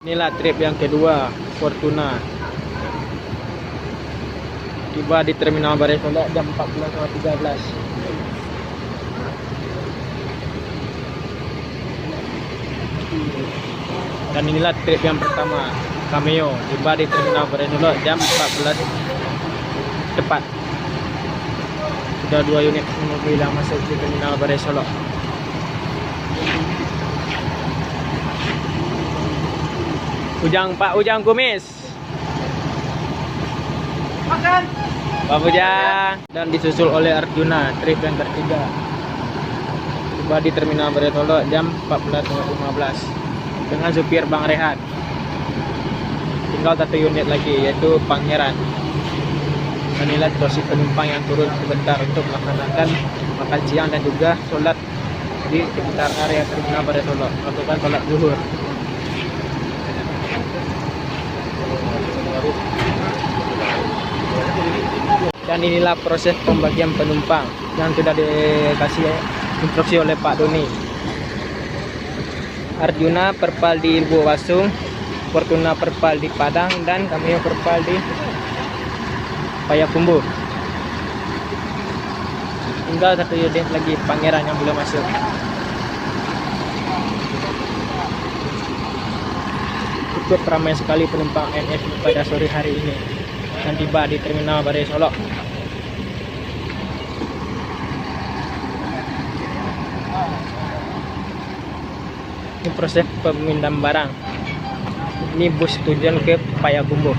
Inilah trip yang kedua Fortuna. Tiba di Terminal Baresolok jam 14.13. Dan inilah trip yang pertama, Cameo. Tiba di Terminal Baresolok jam 14 tepat. Sudah 2 unit mobil yang masuk di Terminal Baresolok. Pak Ujang Kumis. Makan. Pak Ujang. Dan disusul oleh Arjuna, trip yang ketiga. Tiba di Terminal Baresolok jam 14.15 dengan supir Bang Rehat. Tinggal 1 unit lagi, yaitu Pangeran. Inilah situasi penumpang yang turun sebentar untuk melaksanakan makan siang dan juga sholat di sekitar area Terminal Baresolok, melakukan sholat zuhur. Dan inilah proses pembagian penumpang yang sudah dikasih instruksi oleh Pak Doni. Arjuna perpal di Lubuk Wasung, Fortuna perpal di Padang, dan Cameo perpal di Payakumbuh. Tinggal 1 unit lagi, Pangeran, yang belum masuk. Cukup ramai sekali penumpang NS pada sore hari ini dan tiba di Terminal Baresolok. Ini proses pemindahan barang. Ini bus tujuan ke Payakumbuh.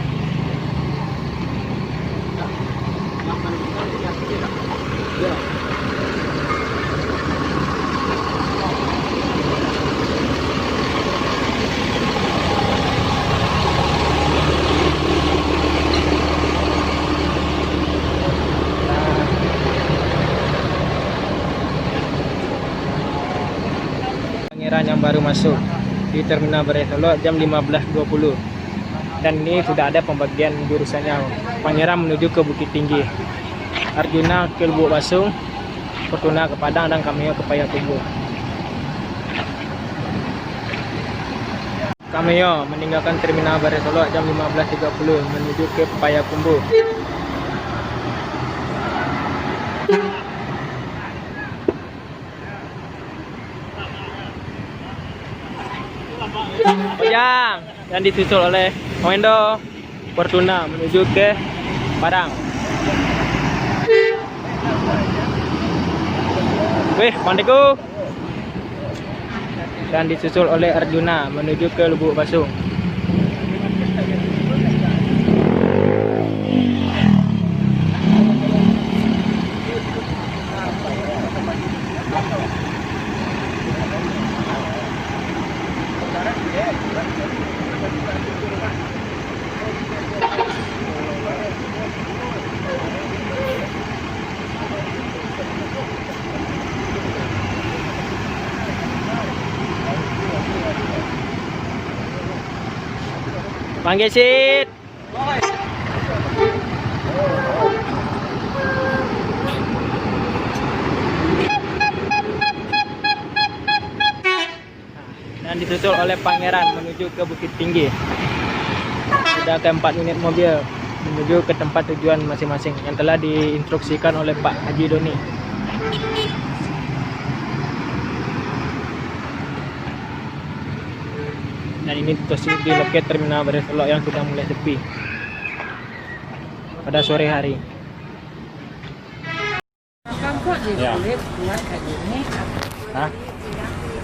Pangeran yang baru masuk di Terminal Baresolok jam 15.20. Dan ini sudah ada pembagian jurusannya. Pangeran menuju ke Bukit Tinggi, Arjuna ke Lubuk Wasung, Fortuna ke Padang, dan Cameo ke Payakumbuh. Cameo meninggalkan Terminal Baresolok jam 15.30 menuju ke Payakumbuh. Ojang, dan disusul oleh Wendo, Fortuna menuju ke Padang. Wih, Pandeku. Dan disusul oleh Arjuna menuju ke Lubuk Basung. Panggil sit. Dan disusul oleh Pangeran menuju ke Bukit Tinggi. Sudah ke 4 unit mobil menuju ke tempat tujuan masing-masing yang telah diinstruksikan oleh Pak Haji Doni. Dan ini situasi di loket Terminal Baresolok yang sudah mulai sepi pada sore hari. Ya. Hah?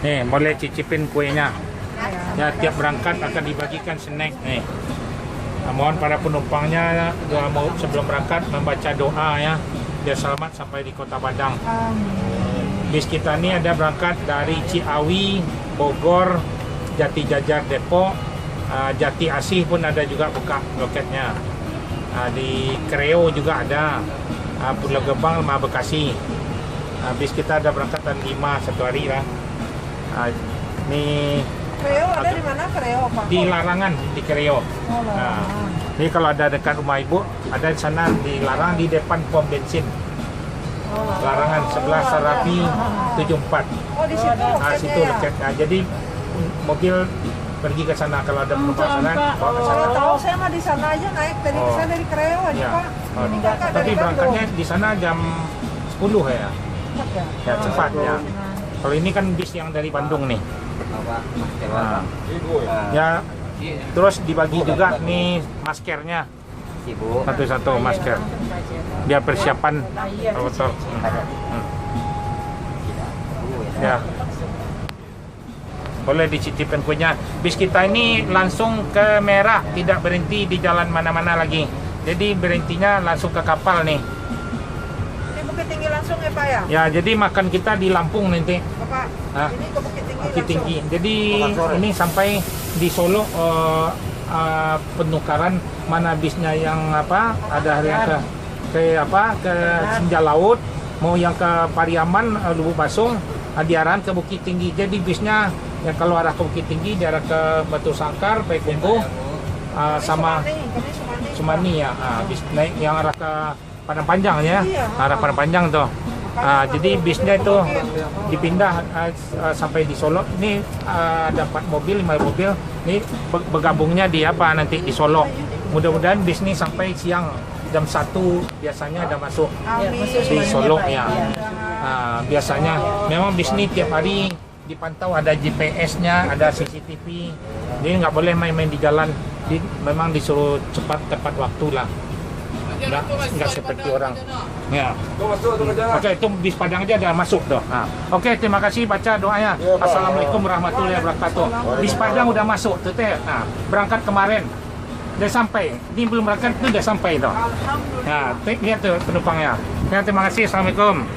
Nih, boleh cicipin kuenya. Ya, tiap berangkat akan dibagikan snack nih. Mohon para penumpangnya sebelum berangkat membaca doa ya, biar selamat sampai di Kota Padang. Bis kita ini ada berangkat dari Ciawi, Bogor, Jati Jajar Depok, Jati Asih pun ada juga buka loketnya. Di Kreo juga ada, Pulau Gebang sama Bekasi. Bis kita ada berangkat dan 5 1 hari lah. Ini Kreo ada di mana? Kreo Pak? di Larangan, di Kreo. Ini kalau ada dekat rumah ibu, ada di sana di Larangan di depan pom bensin. Larangan sebelah Sarapi 74. Oh, di situ loketnya Situ ya? loket. Jadi mobil pergi ke sana kalau ada penumpang sana bawa ke sana. Kalau tahu saya mah di sana aja naik dari Oh. saya dari Kreo aja Ya. Pak. Oh, Ini kakak tapi dari berangkatnya Bandung. di sana jam 10 ya. Cepat ya? Ya cepat ya. Kalau ini kan bis yang dari Bandung nih. Nah, ya terus dibagi juga nih maskernya satu-satu masker. Biar persiapan betul. Ya. Boleh dicicipin kuenya. Bis kita ini langsung ke Merah, tidak berhenti di jalan mana-mana lagi. Jadi berhentinya langsung ke kapal nih. Ini Bukit Tinggi langsung ya Pak ya? Ya, jadi makan kita di Lampung nanti. Bapak, Hah? ini ke Bukit Tinggi Bukit Tinggi. langsung. Jadi ini sampai di Solo penukaran mana bisnya yang apa? Ada hari yang ke Senja Laut, mau yang ke Pariaman, Lubuk Basung, diarahan ke Bukit Tinggi. Jadi bisnya yang kalau arah ke Bukit Tinggi, diarah ke Batu Sangkar, Payakumbuh, sama Kami Sumani. Sumani ya. Bis naik yang arah ke Padang Panjang ya, arah Padang Panjang tuh. Jadi bisnya itu dipindah sampai di Solo. Ini ada 4 mobil, 5 mobil. Ini bergabungnya di apa nanti di Solo. Mudah-mudahan bis ini sampai siang jam 1 biasanya ada masuk Amin. di Solo ya. Biasanya memang bis ini tiap hari dipantau, ada GPS-nya, ada CCTV. Jadi nggak boleh main-main di jalan. Memang disuruh tepat waktu lah. Nggak seperti orang. Ya. Oke, itu bis Padang aja udah masuk tuh. Oke, terima kasih, baca doanya. Assalamualaikum warahmatullahi wabarakatuh. Bis Padang udah masuk tuh teh. Berangkat kemarin. Udah sampai. Ini belum berangkat tuh udah sampai tuh. Nah, lihat tuh penumpangnya. Ya, terima kasih. Assalamualaikum.